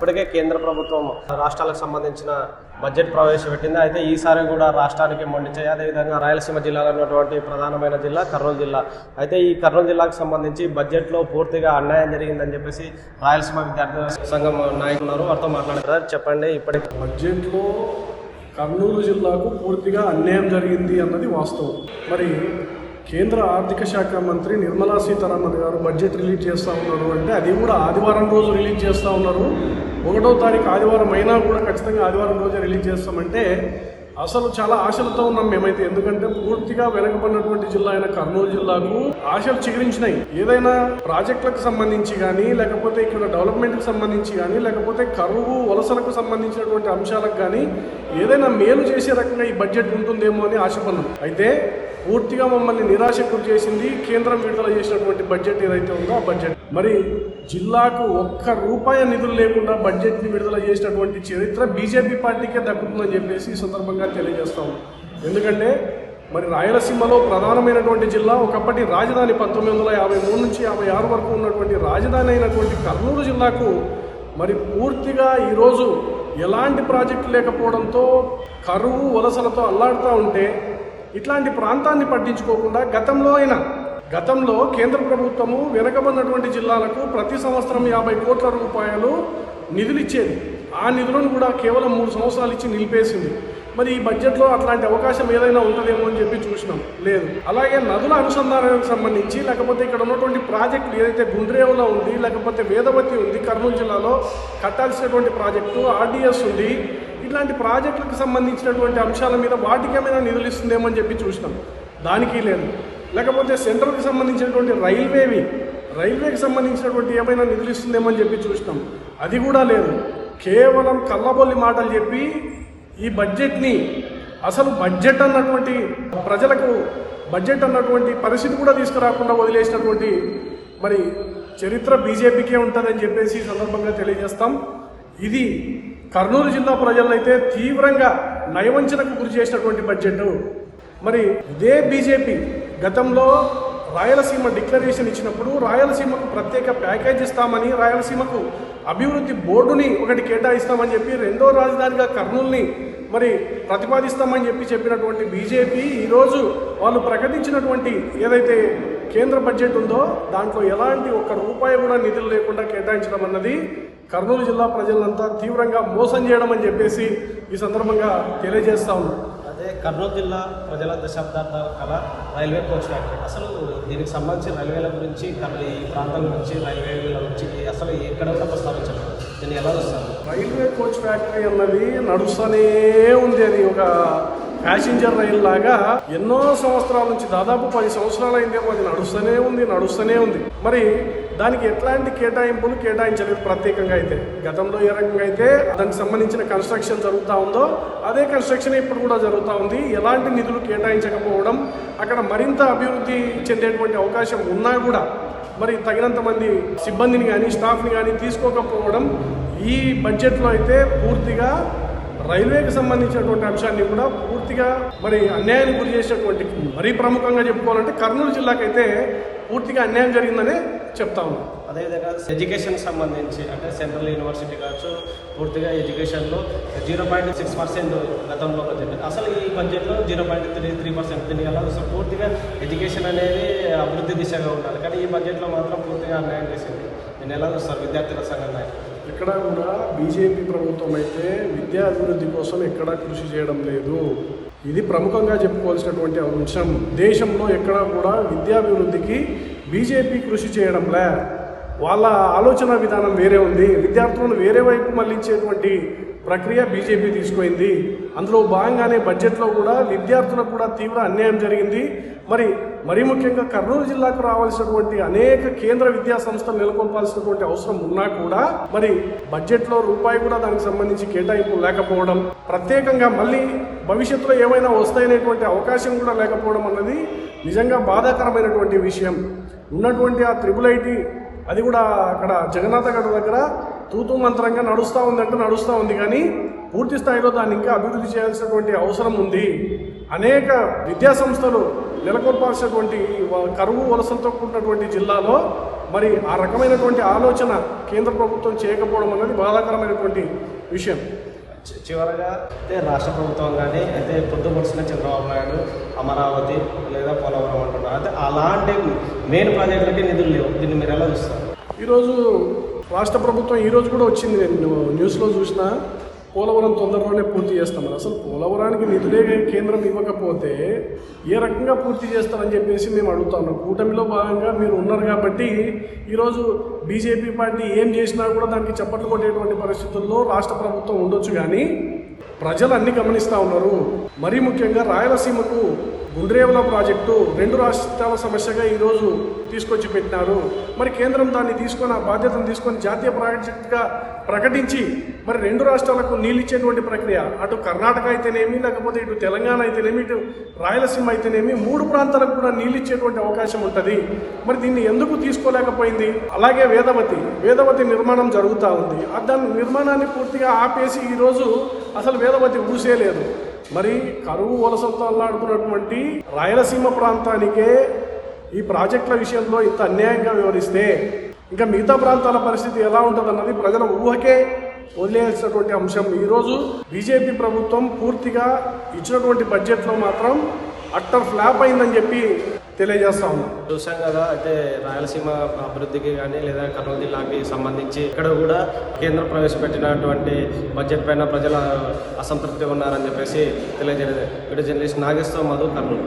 ఇప్పటికే కేంద్ర ప్రభుత్వం రాష్ట్రాలకు సంబంధించిన బడ్జెట్ ప్రవేశపెట్టింది. అయితే ఈసారి కూడా రాష్ట్రానికి మొండిచేయి. అదేవిధంగా రాయలసీమ జిల్లాలో ఉన్నటువంటి ప్రధానమైన జిల్లా కర్నూలు జిల్లా. అయితే ఈ కర్నూలు జిల్లాకు సంబంధించి బడ్జెట్లో పూర్తిగా అన్యాయం జరిగిందని చెప్పేసి రాయలసీమ విద్యార్థి సంఘం నాయకులు వారితో మాట్లాడారు. చెప్పండి, ఇప్పటికి బడ్జెట్లో కర్నూలు జిల్లాకు పూర్తిగా అన్యాయం జరిగింది అన్నది వాస్తవం. మరి కేంద్ర ఆర్థిక శాఖ మంత్రి నిర్మలా సీతారామన్ గారు బడ్జెట్ రిలీజ్ చేస్తూ ఉన్నారు అంటే అది కూడా ఆదివారం రోజు రిలీజ్ చేస్తూ ఉన్నారు. 1వ తారీఖు ఆదివారం అయినా కూడా ఖచ్చితంగా ఆదివారం రోజే రిలీజ్ చేస్తామంటే అసలు చాలా ఆశలతో ఉన్నాం మేమైతే. ఎందుకంటే పూర్తిగా వెనకబడినటువంటి జిల్లా అయిన కర్నూలు జిల్లాకు ఆశలు చిగురించినాయి. ఏదైనా ప్రాజెక్టులకు సంబంధించి కానీ, లేకపోతే ఇక్కడ డెవలప్మెంట్కి సంబంధించి కానీ, లేకపోతే కరువు వలసలకు సంబంధించినటువంటి అంశాలకు కానీ ఏదైనా మేలు చేసే రకంగా ఈ బడ్జెట్ ఉంటుందేమో అని ఆశపడ్డాం. అయితే పూర్తిగా మమ్మల్ని నిరాశకు చేసింది కేంద్రం విడుదల చేసినటువంటి బడ్జెట్ ఏదైతే ఉందో ఆ బడ్జెట్. మరి జిల్లాకు ₹1 నిధులు లేకుండా బడ్జెట్ని విడుదల చేసినటువంటి చరిత్ర బీజేపీ పార్టీకే దక్కుతుందని చెప్పేసి ఈ సందర్భంగా తెలియజేస్తాము. ఎందుకంటే మరి రాయలసీమలో ప్రధానమైనటువంటి జిల్లా, ఒకప్పటి రాజధాని 1953 నుంచి 56 వరకు ఉన్నటువంటి రాజధాని అయినటువంటి కర్నూలు జిల్లాకు మరి పూర్తిగా ఈరోజు ఎలాంటి ప్రాజెక్టు లేకపోవడంతో కరువు వలసలతో అల్లాడుతూ ఉంటే ఇట్లాంటి ప్రాంతాన్ని పట్టించుకోకుండా గతంలో కేంద్ర ప్రభుత్వము వెనకబడినటువంటి జిల్లాలకు ప్రతి సంవత్సరం ₹50 కోట్ల నిధులు ఇచ్చేది. ఆ నిధులను కూడా కేవలం 3 సంవత్సరాలు ఇచ్చి నిలిపేసింది. మరి ఈ బడ్జెట్లో అట్లాంటి అవకాశం ఏదైనా ఉంటుందేమో అని చెప్పి చూసినాం, లేదు. అలాగే నదుల అనుసంధానానికి సంబంధించి, లేకపోతే ఇక్కడ ఉన్నటువంటి ప్రాజెక్టులు ఏదైతే గుండ్రేవులో ఉంది, లేకపోతే వేదవతి ఉంది, కర్నూలు జిల్లాలో కట్టాల్సినటువంటి ప్రాజెక్టు ఆర్డీఎస్ ఉంది, ఇట్లాంటి ప్రాజెక్టులకు సంబంధించినటువంటి అంశాల మీద వాటికి ఏమైనా నిధులు ఇస్తుందేమో అని చెప్పి చూసినాం, దానికి లేదు. లేకపోతే సెంట్రల్కి సంబంధించినటువంటి రైల్వేకి సంబంధించినటువంటి ఏమైనా నిధులు ఇస్తుందేమో అని చెప్పి చూసినాం, అది కూడా లేదు. కేవలం కళ్ళబొల్లి మాటలు చెప్పి ఈ బడ్జెట్ని అసలు బడ్జెట్ అన్నటువంటి ప్రజలకు బడ్జెట్ అన్నటువంటి పరిస్థితి కూడా తీసుకురాకుండా వదిలేసినటువంటి మరి చరిత్ర బీజేపీకే ఉంటుందని చెప్పేసి ఈ సందర్భంగా తెలియజేస్తాం. ఇది కర్నూలు జిల్లా ప్రజలైతే తీవ్రంగా నయవంచనకు గురి చేసినటువంటి బడ్జెట్. మరి ఇదే బీజేపీ గతంలో రాయలసీమ డిక్లరేషన్ ఇచ్చినప్పుడు రాయలసీమకు ప్రత్యేక ప్యాకేజ్ ఇస్తామని, రాయలసీమకు అభివృద్ధి బోర్డుని ఒకటి కేటాయిస్తామని చెప్పి, 2వ రాజధానిగా కర్నూలుని మరి ప్రతిపాదిస్తామని చెప్పినటువంటి బీజేపీ ఈరోజు వాళ్ళు ప్రకటించినటువంటి ఏదైతే కేంద్ర బడ్జెట్ ఉందో దాంట్లో ఎలాంటి ₹1 కూడా నిధులు లేకుండా కేటాయించడం అన్నది కర్నూలు జిల్లా ప్రజలంతా తీవ్రంగా మోసం చేయడం అని చెప్పేసి ఈ సందర్భంగా తెలియజేస్తా ఉన్నాం. అదే కర్నూలు జిల్లా ప్రజల దశాబ్దాల కళ రైల్వే కోచ్ ఫ్యాక్టరీ. అసలు దీనికి సంబంధించి రైల్వేల గురించి, ఈ ప్రాంతం గురించి, రైల్వేల గురించి అసలు ఎక్కడ కూడా ప్రస్తావించారు. దీన్ని ఎలా చూస్తారు? రైల్వే కోచ్ ఫ్యాక్టరీ అన్నది నడుస్తూనే ఉంది. అది ఒక ప్యాసింజర్ రైలు లాగా ఎన్నో సంవత్సరాల నుంచి, దాదాపు 10 సంవత్సరాలు అయిందేమో అది నడుస్తూనే ఉంది. మరి దానికి ఎట్లాంటి కేటాయింపులు కేటాయించలేదు ప్రత్యేకంగా. అయితే గతంలో ఏ రకంగా అయితే దానికి సంబంధించిన కన్స్ట్రక్షన్ జరుగుతూ ఉందో అదే కన్స్ట్రక్షన్ ఇప్పుడు కూడా జరుగుతూ ఉంది. ఎలాంటి నిధులు కేటాయించకపోవడం, అక్కడ మరింత అభివృద్ధి చెందేటువంటి అవకాశం ఉన్నా కూడా మరి తగినంత మంది సిబ్బందిని కానీ స్టాఫ్ని కానీ తీసుకోకపోవడం ఈ బడ్జెట్లో అయితే పూర్తిగా రైల్వేకి సంబంధించినటువంటి అంశాన్ని కూడా పూర్తిగా మరి అన్యాయానికి గురి చేసేటువంటి, మరీ ప్రముఖంగా చెప్పుకోవాలంటే కర్నూలు జిల్లాకైతే పూర్తిగా అన్యాయం జరిగిందనే చెప్తా ఉన్నాం. అదేవిధంగా ఎడ్యుకేషన్ సంబంధించి అంటే సెంట్రల్ యూనివర్సిటీ కావచ్చు, పూర్తిగా ఎడ్యుకేషన్లో 0.6% గతంలో బడ్జెట్, అసలు ఈ బడ్జెట్లో 0.33%. దీని ఎలా అసలు పూర్తిగా ఎడ్యుకేషన్ అనేది అభివృద్ధి దిశగా ఉండాలి, కానీ ఈ బడ్జెట్లో మాత్రం పూర్తిగా అన్యాయం చేసింది. నేను ఎలా చూస్తారు విద్యార్థుల సంఘం నాయకులు? ఇక్కడ కూడా బీజేపీ ప్రభుత్వం అయితే విద్యా అభివృద్ధి కోసం ఎక్కడా కృషి చేయడం లేదు. ఇది ప్రముఖంగా చెప్పుకోవాల్సినటువంటి అంశం. దేశంలో ఎక్కడా కూడా విద్యాభివృద్ధికి బీజేపీ కృషి చేయడంలే. వాళ్ళ ఆలోచన విధానం వేరే ఉంది. విద్యార్థులను వేరే వైపు మళ్లించేటువంటి ప్రక్రియ బీజేపీ తీసుకుపోయింది. అందులో భాగంగానే బడ్జెట్లో కూడా విద్యార్థులకు కూడా తీవ్ర అన్యాయం జరిగింది. మరీ ముఖ్యంగా కర్నూలు జిల్లాకు రావాల్సినటువంటి అనేక కేంద్ర విద్యా సంస్థలు నెలకొల్పాల్సినటువంటి అవసరం ఉన్నా కూడా మరి బడ్జెట్లో ₹1 కూడా దానికి సంబంధించి కేటాయింపు లేకపోవడం, ప్రత్యేకంగా మళ్ళీ భవిష్యత్తులో ఏమైనా వస్తాయనేటువంటి అవకాశం కూడా లేకపోవడం అన్నది నిజంగా బాధాకరమైనటువంటి విషయం. ఉన్నటువంటి ఆ IIIT అది కూడా అక్కడ జగన్నాథగఢ దగ్గర తూతూ మంత్రంగా నడుస్తూ ఉంది కానీ పూర్తి స్థాయిలో దాన్ని ఇంకా అభివృద్ధి చేయాల్సినటువంటి అవసరం ఉంది. అనేక విద్యా సంస్థలు నెలకొల్పాల్సినటువంటి కరువు వలసలతో కూడినటువంటి జిల్లాలో మరి ఆ రకమైనటువంటి ఆలోచన కేంద్ర ప్రభుత్వం చేయకపోవడం అనేది బాధాకరమైనటువంటి విషయం. చివరగా అయితే రాష్ట్ర ప్రభుత్వం కానీ అయితే పొద్దుపడిచిన చంద్రబాబు నాయుడు అమరావతి లేదా పోలవరం అంటున్నారు. అయితే అలాంటి మెయిన్ ప్రాజెక్టులకి నిధులు లేవు. దీన్ని మీరు ఎలా చూస్తారు? ఈరోజు రాష్ట్ర ప్రభుత్వం ఈరోజు కూడా వచ్చింది, నేను న్యూస్లో చూసిన, పోలవరం తొందరలోనే పూర్తి చేస్తామని. అసలు పోలవరానికి నిధులే కేంద్రం ఇవ్వకపోతే ఏ రకంగా పూర్తి చేస్తారని చెప్పేసి మేము అడుగుతున్నాం. కూటమిలో భాగంగా మీరు ఉన్నారు కాబట్టి ఈరోజు బీజేపీ పార్టీ ఏం చేసినా కూడా దానికి చప్పట్లు కొట్టేటువంటి పరిస్థితుల్లో రాష్ట్ర ప్రభుత్వం ఉండొచ్చు. కానీ ప్రజలు అన్ని గమనిస్తూ ఉన్నారు. మరీ ముఖ్యంగా రాయలసీమకు గుండ్రేవల ప్రాజెక్టు 2 రాష్ట్రాల సమస్యగా ఈరోజు తీసుకొచ్చి పెట్టినారు. మరి కేంద్రం దాన్ని తీసుకొని ఆ బాధ్యతను తీసుకొని జాతీయ ప్రాజెక్టుగా ప్రకటించి మరి 2 రాష్ట్రాలకు నీళ్ళు ఇచ్చేటువంటి ప్రక్రియ, అటు కర్ణాటక అయితేనేమి, లేకపోతే ఇటు తెలంగాణ అయితేనేమి, ఇటు రాయలసీమ అయితేనేమి 3 ప్రాంతాలకు కూడా నీళ్ళు ఇచ్చేటువంటి అవకాశం ఉంటుంది. మరి దీన్ని ఎందుకు తీసుకోలేకపోయింది? అలాగే వేదవతి నిర్మాణం జరుగుతూ ఉంది. దాని నిర్మాణాన్ని పూర్తిగా ఆపేసి ఈరోజు అసలు వేదవతి ఊసేలేదు. మరి కరువు వలసలతో అల్లాడుతున్నటువంటి రాయలసీమ ప్రాంతానికే ఈ ప్రాజెక్టుల విషయంలో ఇంత అన్యాయంగా వివరిస్తే ఇంకా మిగతా ప్రాంతాల పరిస్థితి ఎలా ఉంటుందన్నది ప్రజల ఊహకే వదిలేసినటువంటి అంశం. ఈరోజు బీజేపీ ప్రభుత్వం పూర్తిగా ఇచ్చినటువంటి బడ్జెట్లో మాత్రం అట్టర్ ఫ్లాప్ అయిందని చెప్పి తెలియజేస్తా ఉన్నాం. చూసాం కదా, అయితే రాయలసీమ అభివృద్ధికి కానీ లేదా కర్నూలు జిల్లాకి సంబంధించి ఇక్కడ కూడా కేంద్రం ప్రవేశపెట్టినటువంటి బడ్జెట్ పైన ప్రజల అసంతృప్తి ఉన్నారని చెప్పేసి తెలియజేయలేదు. Video journalist Nageswara Madhu, Kurnool.